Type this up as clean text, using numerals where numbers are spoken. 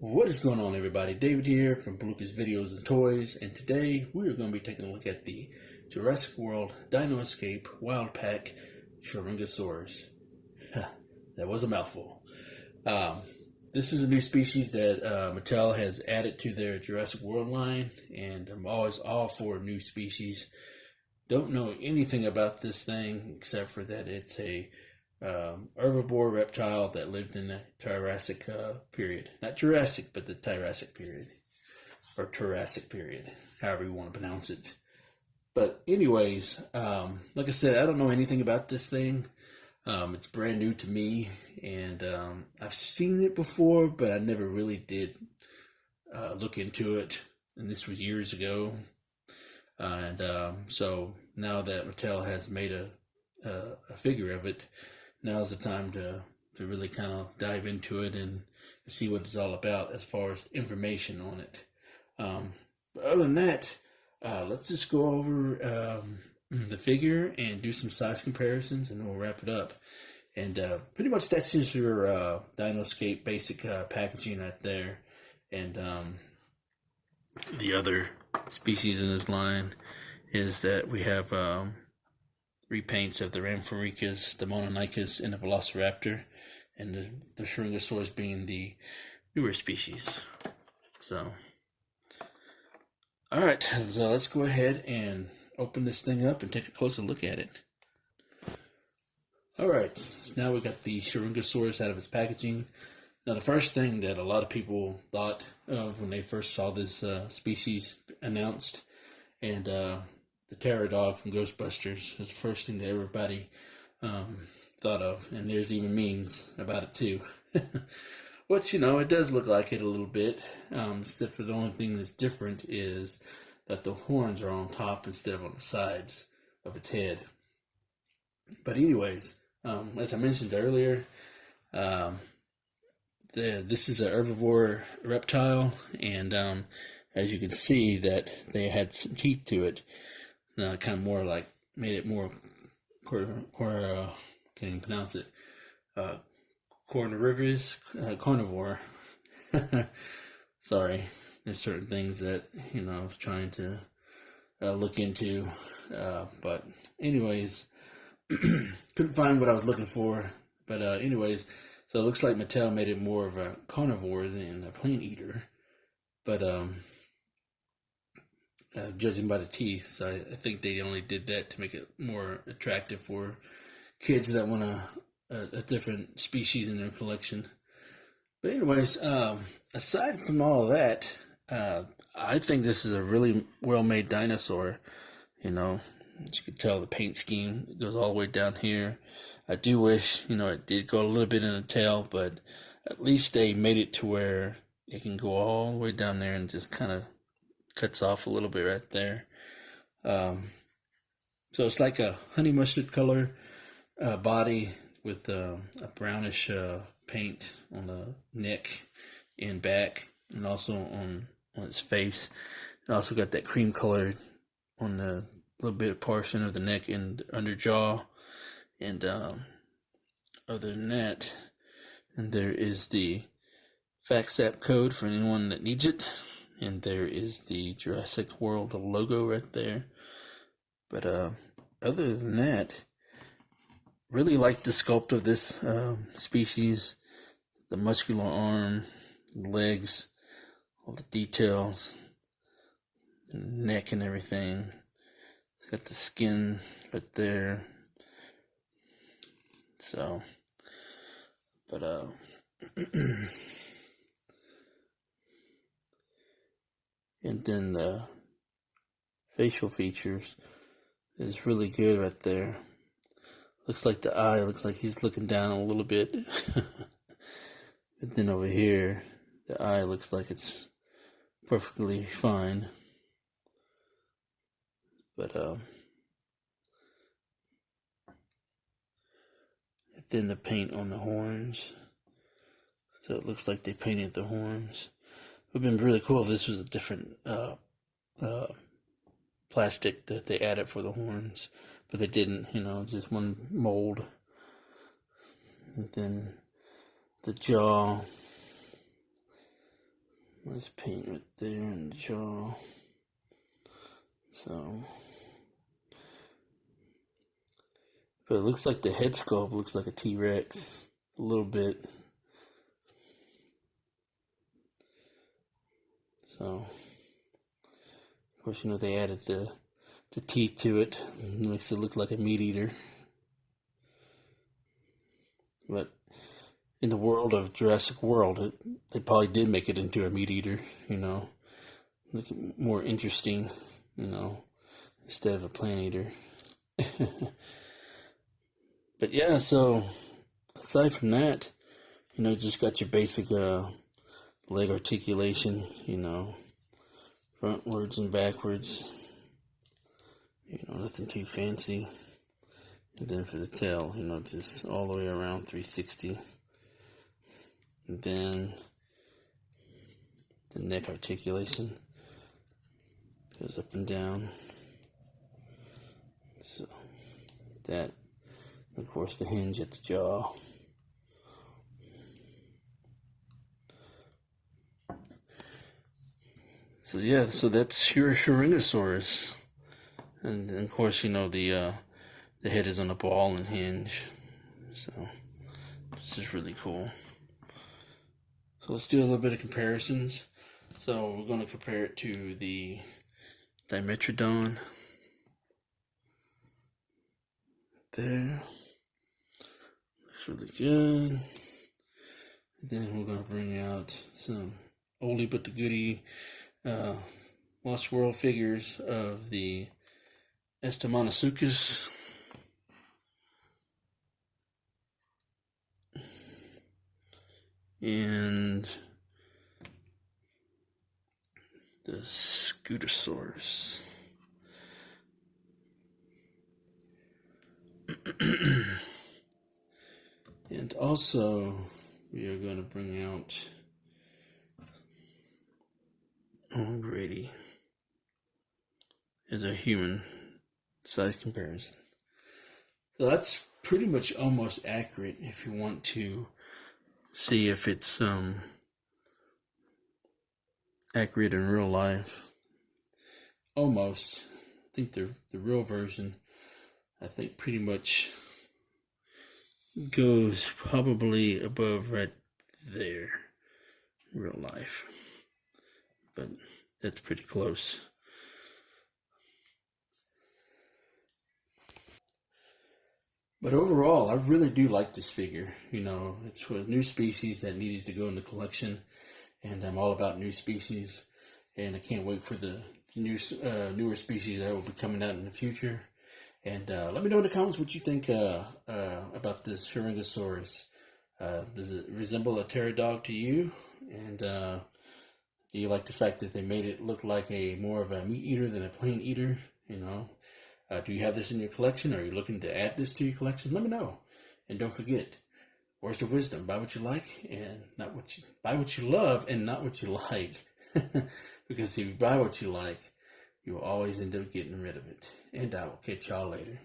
What is going on, everybody? David here from Bluckers Videos and Toys, and today we are going to be taking a look at the Jurassic World Dino Escape Wild Pack Shringasaurus. That was a mouthful. This is a new species that Mattel has added to their Jurassic World line, and I'm always all for new species. Don't know anything about this thing except for that it's a herbivore reptile that lived in the Jurassic period. Not Jurassic, but the Jurassic period. Or Jurassic period, however you want to pronounce it. But anyways, like I said, I don't know anything about this thing. It's brand new to me, and I've seen it before, but I never really did look into it. And this was years ago. So now that Mattel has made a figure of it, now's the time to really kind of dive into it and see what it's all about as far as information on it. But other than that, let's just go over the figure and do some size comparisons, and we'll wrap it up. And pretty much that's just your Dino Escape basic packaging right there. And the other species in this line is that we have repaints of the Ramphorhynchus, the Mononychus, and the Velociraptor, and the Shringasaurus being the newer species. So, alright, so let's go ahead and open this thing up and take a closer look at it. Alright, now we got the Shringasaurus out of its packaging. Now, the first thing that a lot of people thought of when they first saw this species announced, and the Terror Dog from Ghostbusters is the first thing that everybody thought of, and there's even memes about it too. Which, you know, it does look like it a little bit, except for the only thing that's different is that the horns are on top instead of on the sides of its head. But anyways, as I mentioned earlier, this is an herbivore reptile, and as you can see that they had some teeth to it. Kind of more like, made it more, can't even pronounce it, carnivore. Sorry, there's certain things that, you know, I was trying to look into, but anyways, couldn't find what I was looking for, but anyways, so it looks like Mattel made it more of a carnivore than a plant eater, but judging by the teeth, so I think they only did that to make it more attractive for kids that want a different species in their collection. But anyways, aside from all of that, I think this is a really well-made dinosaur. You know, as you can tell, the paint scheme goes all the way down here. I do wish, you know, it did go a little bit in the tail, but at least they made it to where it can go all the way down there and just kind of cuts off a little bit right there. So it's like a honey mustard color body with a brownish paint on the neck and back, and also on its face. It also got that cream color on the little bit portion of the neck and under jaw. And other than that, and there is the FACSAP code for anyone that needs it. And there is the Jurassic World logo right there. But other than that, really like the sculpt of this species. The muscular arm, legs, all the details, the neck and everything. It's got the skin right there. So, but and then the facial features is really good right there. Looks like the eye looks like he's looking down a little bit. But then over here, the eye looks like it's perfectly fine. But then the paint on the horns. So it looks like they painted the horns. It would have been really cool if this was a different plastic that they added for the horns, but they didn't, you know, just one mold. And then the jaw, Nice paint right there in the jaw. So, but it looks like the head sculpt looks like a T-Rex a little bit. So, of course, you know, they added the teeth to it. It makes it look like a meat eater. But in the world of Jurassic World, they probably did make it into a meat eater, you know. Look more interesting, you know, instead of a plant eater. But yeah, so aside from that, you know, just got your basic leg articulation, you know, frontwards and backwards, you know, nothing too fancy. And then for the tail, you know, just all the way around 360. And then the neck articulation goes up and down. So that, of course, the hinge at the jaw. So yeah, so that's your Shringasaurus. And of course, you know, the head is on a ball and hinge. So this is really cool. So let's do a little bit of comparisons. So we're going to compare it to the Dimetrodon. There. Looks really good. And then we're going to bring out some oldie but the goodie Lost World figures of the Estomanosuchus. And the Scootosaurus. And also, we are going to bring out, already, as a human size comparison. So that's pretty much almost accurate if you want to see if it's accurate in real life. Almost. I think the real version, I think, pretty much goes probably above right there, real life. But that's pretty close. But overall, I really do like this figure. You know, it's a new species that needed to go in the collection, and I'm all about new species, and I can't wait for the newer species that will be coming out in the future. And let me know in the comments what you think about this Shringasaurus. Does it resemble a pterodog to you? And do you like the fact that they made it look like more of a meat eater than a plant eater? You know. Do you have this in your collection? Are you looking to add this to your collection? Let me know. And don't forget, words of wisdom: buy what you like and not what you buy what you love and not what you like. Because if you buy what you like, you will always end up getting rid of it. And I will catch y'all later.